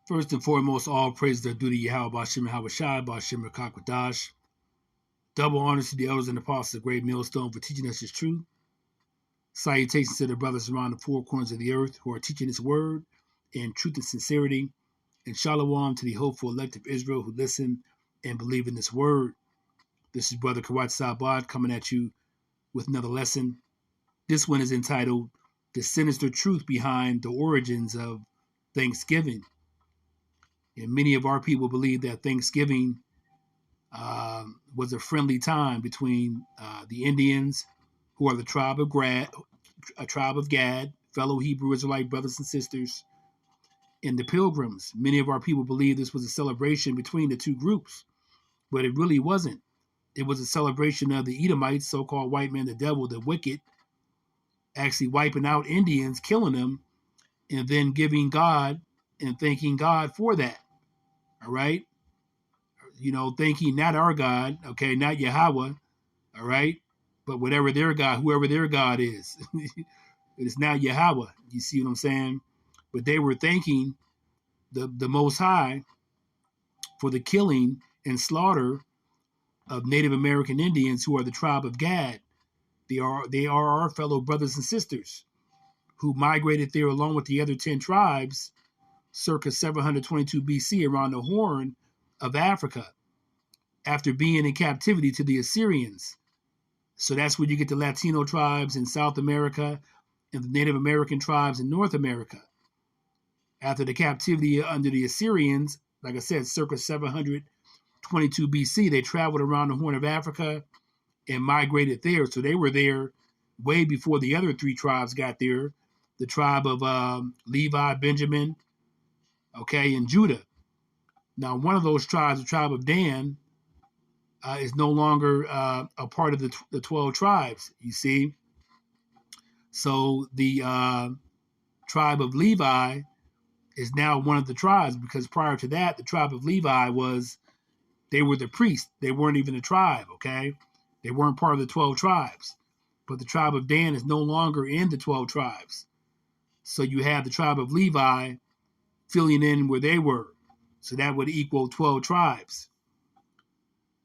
First and foremost, all praise are due to Yahweh Bashim Hawashai, Bashim Rakakwadash. Double honors to the elders and apostles of Great Millstone for teaching us his truth. Salutations to the brothers around the four corners of the earth who are teaching his word in truth and sincerity. And shalom to the hopeful elect of Israel who listen and believe in this word. This is Brother Kawat Sabad coming at you with another lesson. This one is entitled The Sinister Truth Behind the Origins of Thanksgiving. And many of our people believe that Thanksgiving was a friendly time between the Indians, who are the tribe of Gad, fellow Hebrew Israelite brothers and sisters, and the Pilgrims. Many of our people believe this was a celebration between the two groups, but it really wasn't. It was a celebration of the Edomites, so-called white man, the devil, the wicked, actually wiping out Indians, killing them, and then giving God and thanking God for that. All right? You know, thanking not our God, okay, not Yahweh, all right, but whatever their God, whoever their God is. It's not Yahweh. You see what I'm saying? But they were thanking the Most High for the killing and slaughter of Native American Indians who are the tribe of Gad. They are our fellow brothers and sisters who migrated there along with the other 10 tribes circa 722 BC around the Horn of Africa after being in captivity to the Assyrians. So that's where you get the Latino tribes in South America and the Native American tribes in North America. After the captivity under the Assyrians, like I said, circa 722 BC, they traveled around the Horn of Africa and migrated there. So they were there way before the other 3 tribes got there. The tribe of Levi, Benjamin, okay, and Judah. Now, one of those tribes, the tribe of Dan, is no longer a part of the 12 tribes, you see. So the tribe of Levi is now one of the tribes, because prior to that, the tribe of Levi they were the priests. They weren't even a tribe, okay? They weren't part of the 12 tribes. But the tribe of Dan is no longer in the 12 tribes. So you have the tribe of Levi filling in where they were. So that would equal 12 tribes.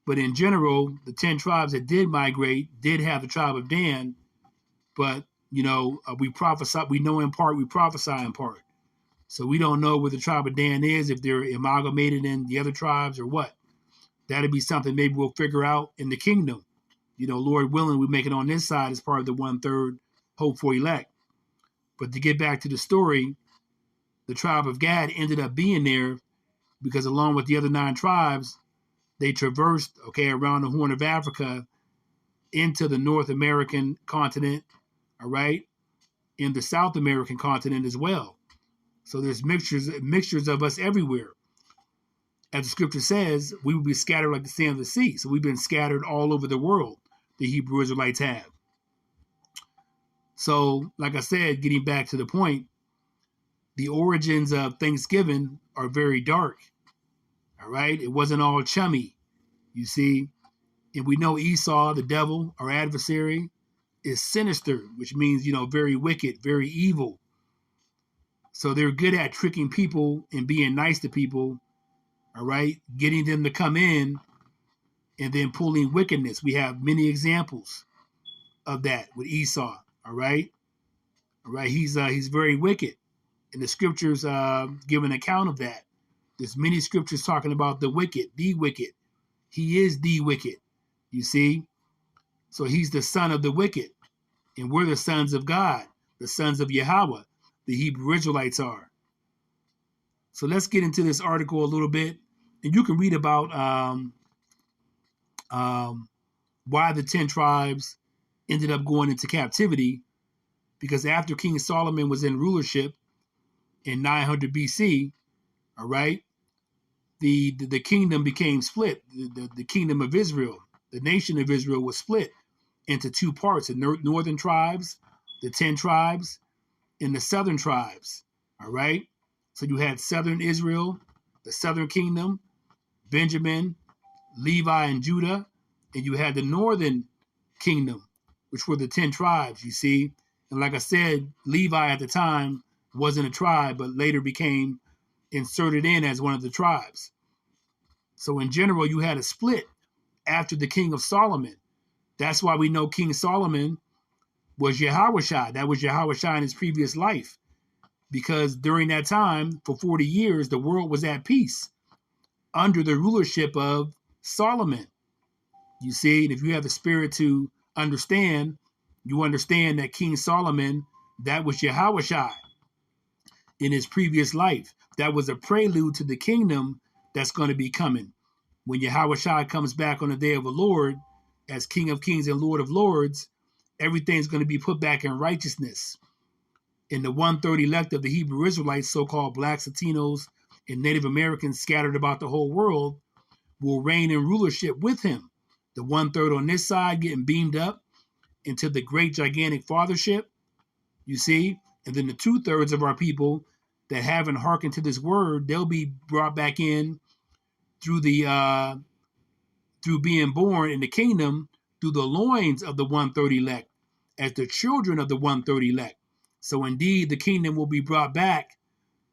But in general, the 10 tribes that did migrate did have the tribe of Dan. But, you know, we prophesy, we know in part, we prophesy in part. So we don't know where the tribe of Dan is, if they're amalgamated in the other tribes or what. That'd be something maybe we'll figure out in the kingdom. You know, Lord willing, we make it on this side as part of the 1/3 hope for elect. But to get back to the story, the tribe of Gad ended up being there because along with the other 9 tribes, they traversed, okay, around the Horn of Africa into the North American continent, all right, in the South American continent as well. So there's mixtures of us everywhere. As the scripture says, we will be scattered like the sand of the sea. So we've been scattered all over the world, the Hebrew Israelites have. So, like I said, getting back to the point, the origins of Thanksgiving are very dark. All right? It wasn't all chummy, you see. And we know Esau, the devil, our adversary, is sinister, which means, you know, very wicked, very evil. So they're good at tricking people and being nice to people, all right, getting them to come in and then pulling wickedness. We have many examples of that with Esau, all right? All right, he's very wicked. And the scriptures give an account of that. There's many scriptures talking about the wicked, the wicked. He is the wicked, you see? So he's the son of the wicked. And we're the sons of God, the sons of Yahweh, the Hebrew Israelites are. So let's get into this article a little bit. And you can read about why the 10 tribes ended up going into captivity, because after King Solomon was in rulership in 900 BC, all right, the kingdom became split. The kingdom of Israel, the nation of Israel, was split into 2 parts: the northern tribes, the 10 tribes, and the southern tribes, all right? So you had southern Israel, the southern kingdom, Benjamin, Levi, and Judah, and you had the northern kingdom, which were the 10 tribes, you see. And like I said, Levi at the time wasn't a tribe, but later became inserted in as one of the tribes. So in general, you had a split after the king of Solomon. That's why we know King Solomon was Yahushua. That was Yahushua in his previous life. Because during that time, for 40 years, the world was at peace under the rulership of Solomon. You see, and if you have the spirit to understand, you understand that King Solomon, that was Yahushua in his previous life. That was a prelude to the kingdom that's going to be coming. When Yahushua comes back on the day of the Lord as King of Kings and Lord of Lords, everything's going to be put back in righteousness. And the one-third elect of the Hebrew Israelites, so-called blacks, Latinos, and Native Americans scattered about the whole world, will reign in rulership with him. The one-third on this side getting beamed up into the great gigantic fathership, you see, and then the two-thirds of our people that haven't hearkened to this word, they'll be brought back in through the through being born in the kingdom through the loins of the one-third elect as the children of the one-third elect. So indeed, the kingdom will be brought back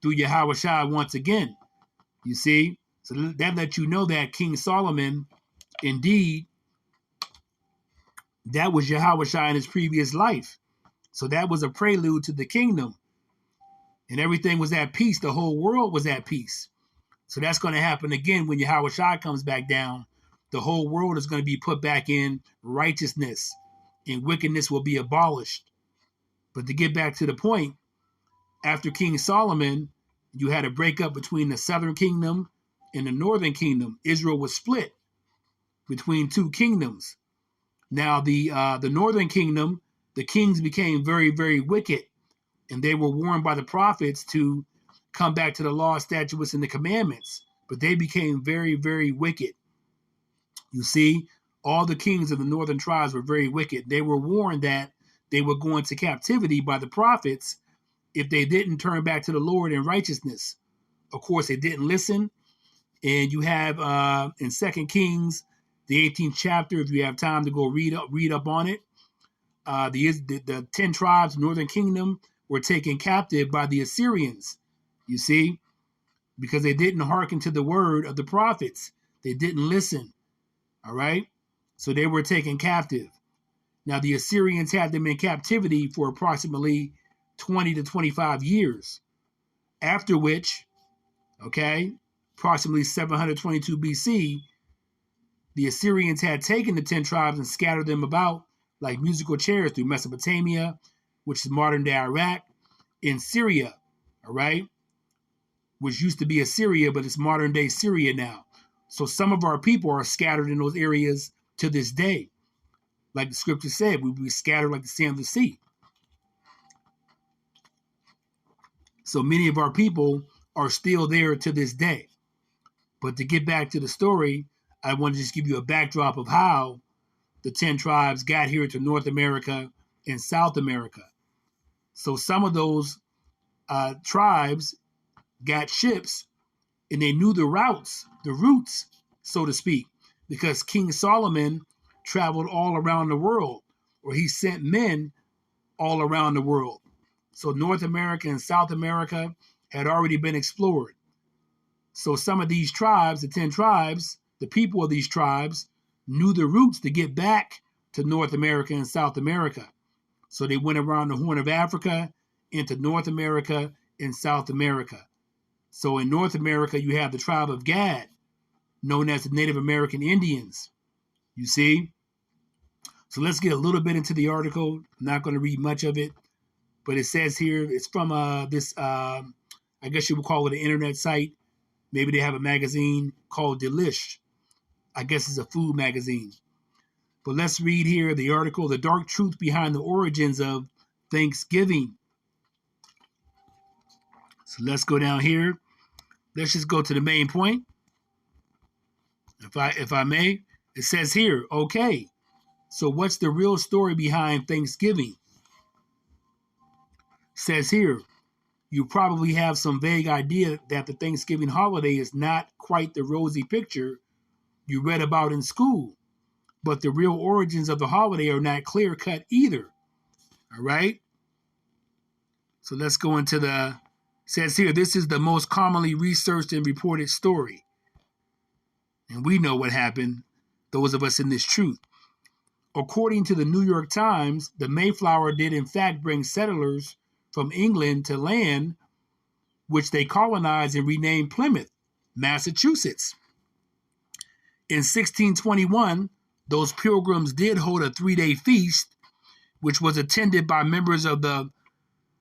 through Yahushua once again. You see, so that lets you know that King Solomon, indeed, that was Yahushua in his previous life. So that was a prelude to the kingdom. And everything was at peace. The whole world was at peace. So that's going to happen again when Yahushua comes back down. The whole world is going to be put back in righteousness, and wickedness will be abolished. But to get back to the point, after King Solomon, you had a breakup between the southern kingdom and the northern kingdom. Israel was split between two kingdoms. Now the northern kingdom, the kings became very, very wicked, and they were warned by the prophets to come back to the law, statutes, and the commandments. But they became very, very wicked. You see, all the kings of the northern tribes were very wicked. They were warned that they would go into captivity by the prophets if they didn't turn back to the Lord in righteousness. Of course, they didn't listen. And you have in 2 Kings, the 18th chapter, if you have time to go read up on it, the 10 tribes, northern kingdom, were taken captive by the Assyrians, you see, because they didn't hearken to the word of the prophets. They didn't listen, all right? So they were taken captive. Now, the Assyrians had them in captivity for approximately 20 to 25 years, after which, okay, approximately 722 BC, the Assyrians had taken the 10 tribes and scattered them about like musical chairs through Mesopotamia, which is modern-day Iraq, in Syria, all right, which used to be Assyria, but it's modern-day Syria now. So some of our people are scattered in those areas to this day. Like the scripture said, we will be scattered like the sand of the sea. So many of our people are still there to this day. But to get back to the story, I want to just give you a backdrop of how the 10 tribes got here to North America and South America. So some of those tribes got ships and they knew the routes, so to speak, because King Solomon traveled all around the world, or he sent men all around the world. So North America and South America had already been explored. So some of these tribes, the 10 tribes, the people of these tribes, knew the routes to get back to North America and South America. So they went around the Horn of Africa into North America and South America. So in North America, you have the tribe of Gad, known as the Native American Indians. You see? So let's get a little bit into the article. I'm not going to read much of it, but it says here, it's from this, I guess you would call it an internet site. Maybe they have a magazine called Delish. I guess it's a food magazine. But let's read here the article, The Dark Truth Behind the Origins of Thanksgiving. So let's go down here. Let's just go to the main point. If I may, it says here, okay, so what's the real story behind Thanksgiving? It says here, you probably have some vague idea that the Thanksgiving holiday is not quite the rosy picture you read about in school, but the real origins of the holiday are not clear-cut either. All right? So let's go into the Says here, this is the most commonly researched and reported story. And we know what happened, those of us in this truth. According to the New York Times, the Mayflower did in fact bring settlers from England to land which they colonized and renamed Plymouth, Massachusetts. In 1621, those pilgrims did hold a 3-day feast, which was attended by members of the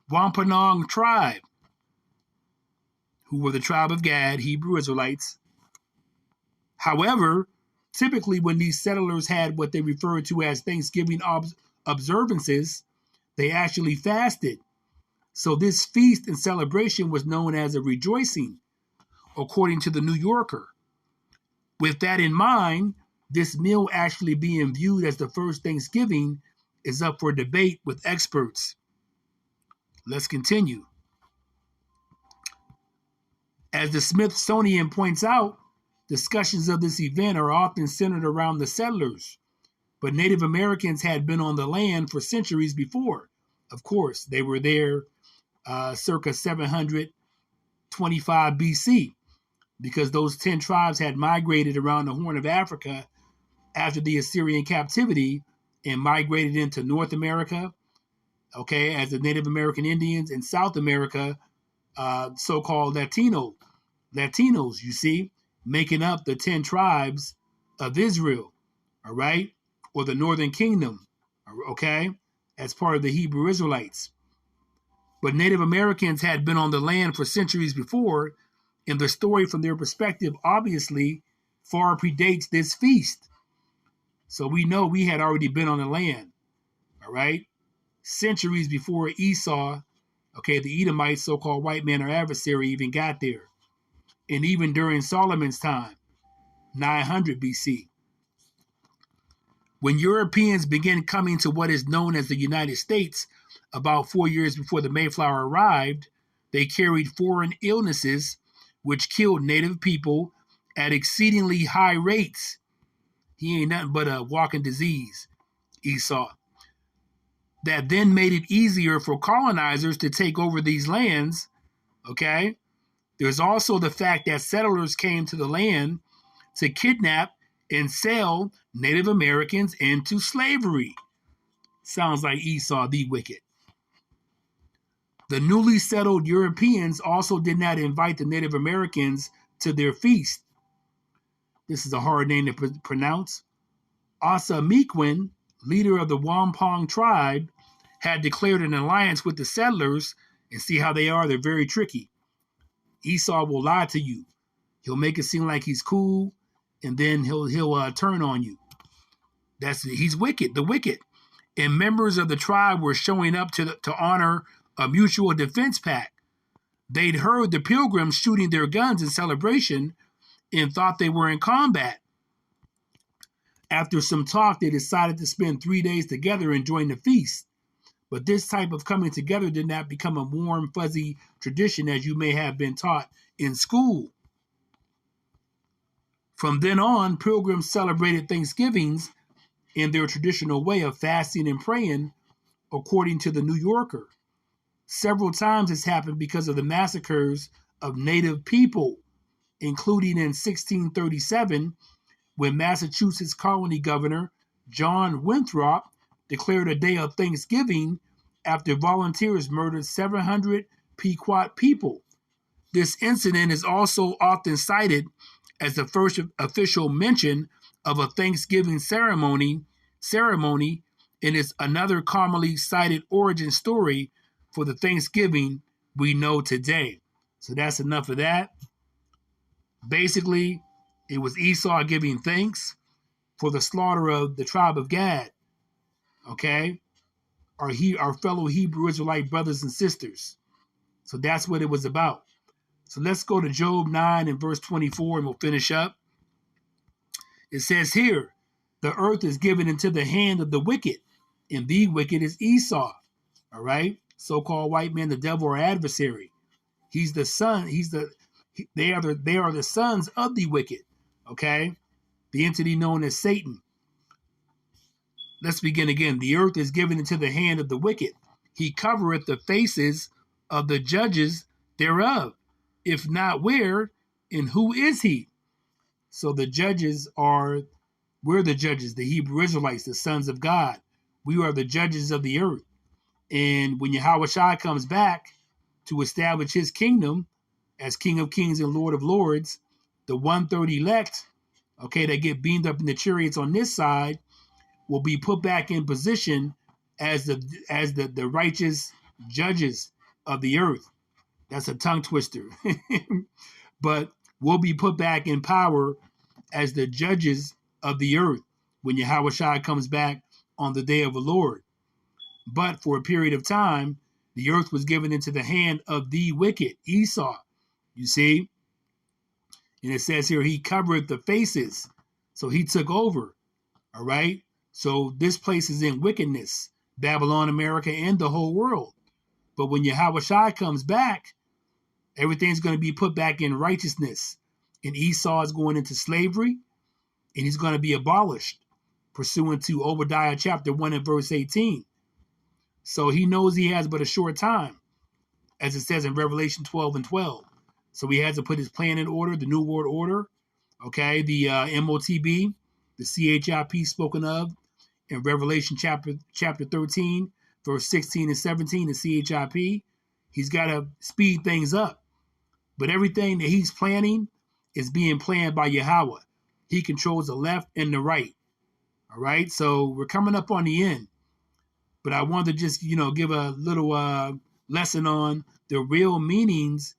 Wampanoag tribe, who were the tribe of Gad, Hebrew Israelites. However, typically when these settlers had what they referred to as Thanksgiving observances, they actually fasted. So this feast and celebration was known as a rejoicing, according to the New Yorker. With that in mind, this meal actually being viewed as the first Thanksgiving is up for debate with experts. Let's continue. As the Smithsonian points out, discussions of this event are often centered around the settlers, but Native Americans had been on the land for centuries before. Of course, they were there circa 725 BC, because those 10 tribes had migrated around the Horn of Africa after the Assyrian captivity and migrated into North America, okay, as the Native American Indians, and South America, so-called Latinos, you see, making up the 10 tribes of Israel, all right, or the Northern Kingdom, okay, as part of the Hebrew Israelites. But Native Americans had been on the land for centuries before, and the story from their perspective obviously far predates this feast. So we know we had already been on the land, all right, centuries before Esau, okay, the Edomites, so-called white man or adversary, even got there. And even during Solomon's time, 900 BC. When Europeans began coming to what is known as the United States about 4 years before the Mayflower arrived, they carried foreign illnesses which killed native people at exceedingly high rates. He ain't nothing but a walking disease, Esau. That then made it easier for colonizers to take over these lands, okay? There's also the fact that settlers came to the land to kidnap and sell Native Americans into slavery. Sounds like Esau the wicked. The newly settled Europeans also did not invite the Native Americans to their feast. This is a hard name to pronounce. Assamequin, leader of the Wampanoag tribe, had declared an alliance with the settlers, and see how they are, they're very tricky. Esau will lie to you. He'll make it seem like he's cool, and then he'll turn on you. He's wicked, the wicked. And members of the tribe were showing up to honor a mutual defense pact. They'd heard the pilgrims shooting their guns in celebration and thought they were in combat. After some talk, they decided to spend 3 days together enjoying the feast. But this type of coming together did not become a warm, fuzzy tradition as you may have been taught in school. From then on, pilgrims celebrated Thanksgivings in their traditional way of fasting and praying, according to the New Yorker. Several times this happened because of the massacres of native people, including in 1637, when Massachusetts colony governor John Winthrop declared a day of Thanksgiving after volunteers murdered 700 Pequot people. This incident is also often cited as the first official mention of a Thanksgiving ceremony, and is another commonly cited origin story for the Thanksgiving we know today. So that's enough of that. Basically, it was Esau giving thanks for the slaughter of the tribe of Gad, okay? Our fellow Hebrew Israelite brothers and sisters. So that's what it was about. So let's go to Job 9 and verse 24 and we'll finish up. It says here, the earth is given into the hand of the wicked, and the wicked is Esau, all right? So-called white man, the devil or adversary. He's the son, they are the sons of the wicked, okay? The entity known as Satan. Let's begin again. The earth is given into the hand of the wicked. He covereth the faces of the judges thereof? If not, where and who is he? So the judges are, we're the judges, the Hebrew Israelites, the sons of God. We are the judges of the earth. And when Yahweh Shai comes back to establish his kingdom as King of Kings and Lord of Lords, the 1/3 elect, okay, that get beamed up in the chariots on this side, will be put back in position as the righteous judges of the earth. That's a tongue twister. But will be put back in power as the judges of the earth when Yahweh Shai comes back on the day of the Lord. But for a period of time, the earth was given into the hand of the wicked, Esau. You see? And it says here, he covered the faces. So he took over. All right? So this place is in wickedness, Babylon, America, and the whole world. But when Yahweh Shai comes back, everything's going to be put back in righteousness. And Esau is going into slavery, and he's going to be abolished, pursuant to Obadiah chapter 1 and verse 18. So he knows he has but a short time, as it says in Revelation 12 and 12. So he has to put his plan in order, the New World Order, okay, the MOTB, the CHIP spoken of in Revelation chapter 13, verse 16 and 17, the CHIP. He's got to speed things up. But everything that he's planning is being planned by Yahweh. He controls the left and the right. All right, so we're coming up on the end. But I wanted to just, give a little lesson on the real meanings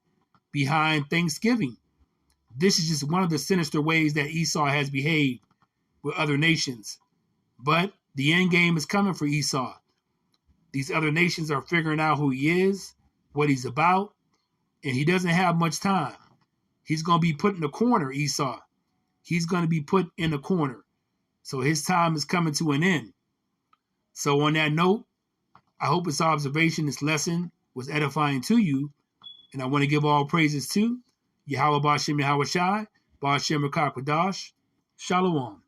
behind Thanksgiving. This is just one of the sinister ways that Esau has behaved with other nations. But the end game is coming for Esau. These other nations are figuring out who he is, what he's about, and he doesn't have much time. He's going to be put in a corner, Esau. He's going to be put in a corner. So his time is coming to an end. So on that note, I hope this observation, this lesson was edifying to you. And I want to give all praises to Yahweh Bashem Yahweh Shai, Bashem Rakakwadash, Shalom.